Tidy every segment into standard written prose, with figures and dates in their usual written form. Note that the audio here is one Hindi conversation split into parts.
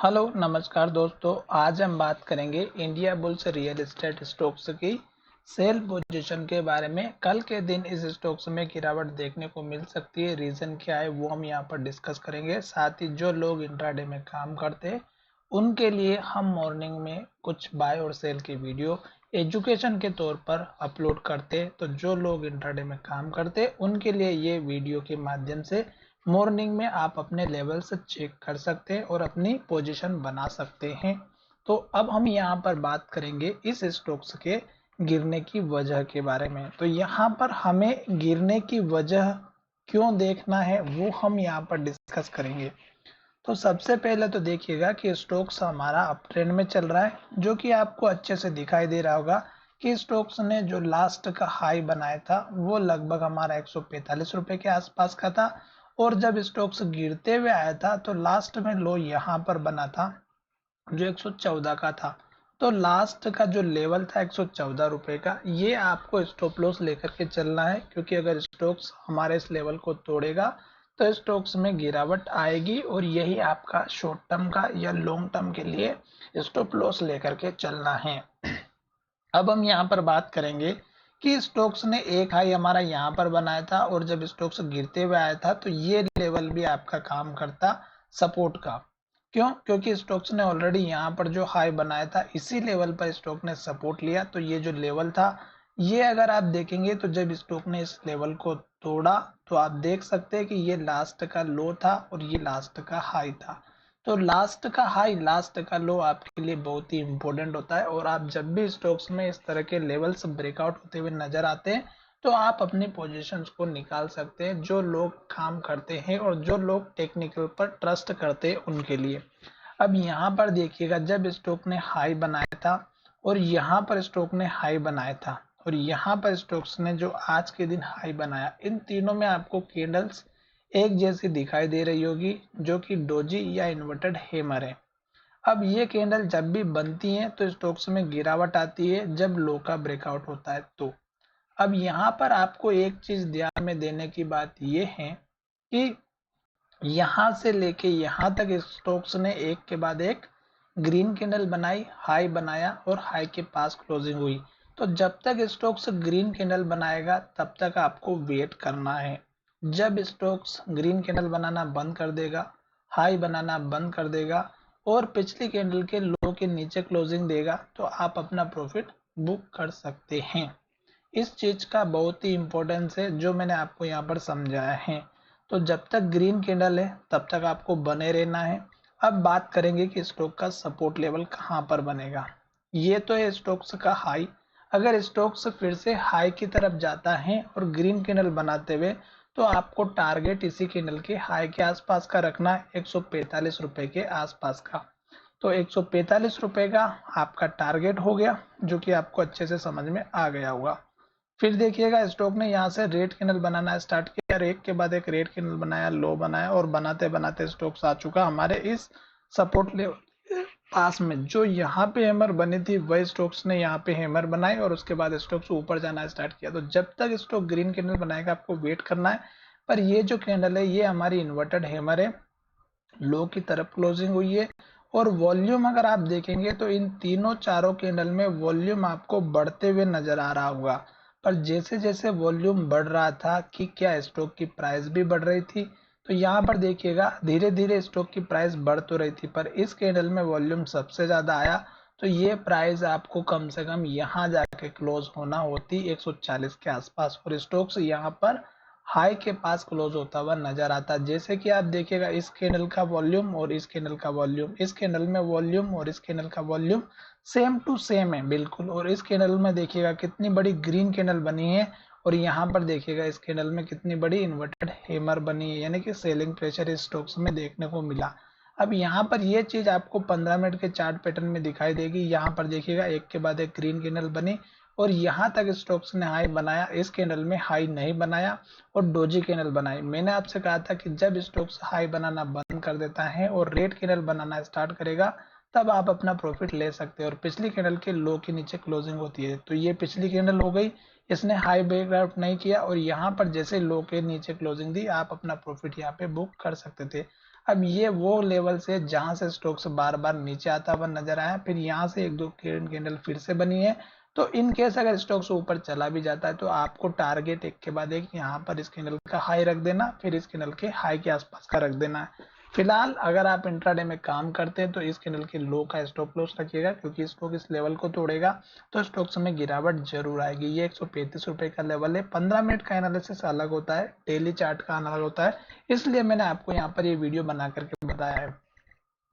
हेलो नमस्कार दोस्तों। आज हम बात करेंगे India bulls real estate stocks की सेल पोजीशन के बारे में। कल के दिन इस स्टॉक्स में गिरावट देखने को मिल सकती है। रीजन क्या है वो हम यहाँ पर डिस्कस करेंगे। साथ ही जो लोग इंट्राडे में काम करते हैं उनके लिए हम मॉर्निंग में कुछ बाय और सेल की वीडियो एजुकेशन के तौर पर अपलोड करते हैं। तो जो लोग इंट्राडे में काम करते हैं उनके लिए ये वीडियो के माध्यम से मॉर्निंग में आप अपने लेवल्स चेक कर सकते हैं और अपनी पोजीशन बना सकते हैं। तो अब हम यहाँ पर बात करेंगे इस स्टॉक्स के गिरने की वजह के बारे में। तो यहाँ पर हमें गिरने की वजह क्यों देखना है वो हम यहाँ पर डिस्कस करेंगे। तो सबसे पहले तो देखिएगा कि स्टॉक्स हमारा अप ट्रेंड में चल रहा है, जो कि आपको अच्छे से दिखाई दे रहा होगा कि स्टॉक्स ने जो लास्ट का हाई बनाया था वो लगभग हमारा 145 रुपए के आसपास का था। और जब स्टॉक्स गिरते हुए आया था तो लास्ट में लो यहाँ पर बना था जो 114 का था। तो लास्ट का जो लेवल था 114 रुपए का, ये आपको स्टॉप लॉस लेकर के चलना है, क्योंकि अगर स्टॉक्स हमारे इस लेवल को तोड़ेगा तो स्टॉक्स में गिरावट आएगी और यही आपका शॉर्ट टर्म का या लॉन्ग टर्म के लिए स्टॉप लॉस लेकर के चलना है। अब हम यहाँ पर बात करेंगे कि स्टॉक्स ने एक हाई हमारा यहाँ पर बनाया था और जब स्टॉक्स गिरते हुए आया था तो ये लेवल भी आपका काम करता सपोर्ट का। क्यों? क्योंकि स्टॉक्स ने ऑलरेडी यहाँ पर जो हाई बनाया था इसी लेवल पर स्टॉक ने सपोर्ट लिया। तो ये जो लेवल था ये अगर आप देखेंगे तो जब स्टॉक ने इस लेवल को तोड़ा तो आप देख सकते हैं कि ये लास्ट का लो था और ये लास्ट का हाई था। तो लास्ट का हाई लास्ट का लो आपके लिए बहुत ही इंपॉर्टेंट होता है। और आप जब भी स्टॉक्स में इस तरह के लेवल्स ब्रेकआउट होते हुए नजर आते हैं तो आप अपनी पोजीशंस को निकाल सकते हैं, जो लोग काम करते हैं और जो लोग टेक्निकल पर ट्रस्ट करते हैं उनके लिए। अब यहाँ पर देखिएगा, जब स्टॉक ने हाई बनाया था और यहाँ पर स्टॉक ने हाई बनाया था और यहाँ पर स्टॉक्स ने जो आज के दिन हाई बनाया, इन तीनों में आपको कैंडल्स एक जैसी दिखाई दे रही होगी, जो कि डोजी या इन्वर्टेड हैमर है। अब ये कैंडल जब भी बनती है तो स्टॉक्स में गिरावट आती है जब लो का ब्रेकआउट होता है। तो अब यहाँ पर आपको एक चीज ध्यान में देने की बात ये है कि यहाँ से लेके यहाँ तक स्टॉक्स ने एक के बाद एक ग्रीन कैंडल बनाई, हाई बनाया और हाई के पास क्लोजिंग हुई। तो जब तक स्टॉक्स ग्रीन कैंडल बनाएगा तब तक आपको वेट करना है। जब स्टॉक्स ग्रीन कैंडल बनाना बंद कर देगा, हाई बनाना बंद कर देगा और पिछली कैंडल के लो के नीचे क्लोजिंग देगा तो आप अपना प्रॉफिट बुक कर सकते हैं। इस चीज का बहुत ही इंपॉर्टेंस है जो मैंने आपको यहाँ पर समझाया है। तो जब तक ग्रीन कैंडल है तब तक आपको बने रहना है। अब बात करेंगे कि स्टॉक का सपोर्ट लेवल कहाँ पर बनेगा। ये तो है स्टॉक्स का हाई। अगर स्टॉक्स फिर से हाई की तरफ जाता है और ग्रीन कैंडल बनाते हुए, तो आपको टारगेट इसी कैंडल के हाई के आसपास का रखना है, 145 रुपए के आसपास का। तो 145 रुपए का आपका टारगेट हो गया, जो कि आपको अच्छे से समझ में आ गया होगा। फिर देखिएगा स्टॉक ने यहाँ से रेड कैंडल बनाना स्टार्ट किया और एक के बाद एक रेड कैंडल बनाया, लो बनाया और बनाते बनाते स्टॉक्स आ चुका हमारे इस सपोर्ट लेवल पास में। जो यहाँ पे हैमर बनी थी वही स्टॉक्स ने यहाँ पे हैमर बनाई और उसके बाद स्टॉक्स ऊपर जाना स्टार्ट किया। तो जब तक स्टॉक ग्रीन कैंडल बनाएगा आपको वेट करना है। पर ये जो कैंडल है ये हमारी इन्वर्टेड हैमर है, लो की तरफ क्लोजिंग हुई है। और वॉल्यूम अगर आप देखेंगे तो इन तीनों चारों कैंडल में वॉल्यूम आपको बढ़ते हुए नजर आ रहा होगा। पर जैसे जैसे वॉल्यूम बढ़ रहा था कि क्या स्टॉक की प्राइस भी बढ़ रही थी। तो यहाँ पर देखिएगा धीरे धीरे स्टॉक की प्राइस बढ़ तो रही थी, पर इस कैंडल में वॉल्यूम सबसे ज्यादा आया। तो ये प्राइस आपको कम से कम यहाँ जाके क्लोज होना होती 140 के आसपास और स्टॉक्स यहाँ पर हाई के पास क्लोज होता हुआ नजर आता है। जैसे कि आप देखिएगा इस कैंडल का वॉल्यूम और इस कैंडल का वॉल्यूम, इस कैंडल में वॉल्यूम और इस कैंडल का वॉल्यूम सेम टू सेम है बिल्कुल। और इस कैंडल में देखिएगा कितनी बड़ी ग्रीन कैंडल बनी है और यहाँ पर देखिएगा इस कैंडल में कितनी बड़ी इन्वर्टेड हैमर बनी है, यानी कि सेलिंग प्रेशर इस स्टॉक्स में देखने को मिला। अब यहाँ पर ये चीज आपको 15 मिनट के चार्ट पैटर्न में दिखाई देगी। यहाँ पर देखिएगा एक के बाद एक ग्रीन कैंडल बनी और यहाँ तक स्टॉक्स ने हाई बनाया, इस कैंडल में हाई नहीं बनाया और डोजी कैंडल बनाई। मैंने आपसे कहा था कि जब स्टॉक्स हाई बनाना बंद कर देता है और रेड कैंडल बनाना स्टार्ट करेगा तब आप अपना प्रॉफिट ले सकते हैं। और पिछली कैंडल के लो के नीचे क्लोजिंग होती है। तो ये पिछली कैंडल हो गई, इसने हाई ब्रेकआउट नहीं किया और यहाँ पर जैसे लो के नीचे क्लोजिंग दी आप अपना प्रॉफिट यहाँ पे बुक कर सकते थे। अब ये वो लेवल से जहां से स्टॉक्स बार बार नीचे आता हुआ नजर आया, फिर यहाँ से एक दो कैंडल फिर से बनी है। तो इन केस अगर स्टॉक्स ऊपर चला भी जाता है तो आपको टारगेट एक के बाद एक यहाँ पर इस कैंडल का हाई रख देना, फिर इस कैंडल के हाई के आसपास का रख देना है। फिलहाल अगर आप इंट्राडे में काम करते हैं तो इस कैंडल के लो का स्टॉप लॉस रखिएगा, क्योंकि स्टॉक इस लेवल को तोड़ेगा तो स्टॉक्स में गिरावट जरूर आएगी। ये 135 रुपए का लेवल है। 15 मिनट का एनालिसिस अलग होता है, डेली चार्ट का अलग होता है, इसलिए मैंने आपको यहाँ पर ये वीडियो बना करके बताया है।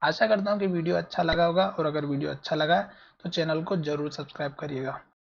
आशा करता हूँ कि वीडियो अच्छा लगा होगा, और अगर वीडियो अच्छा लगा तो चैनल को जरूर सब्सक्राइब करिएगा।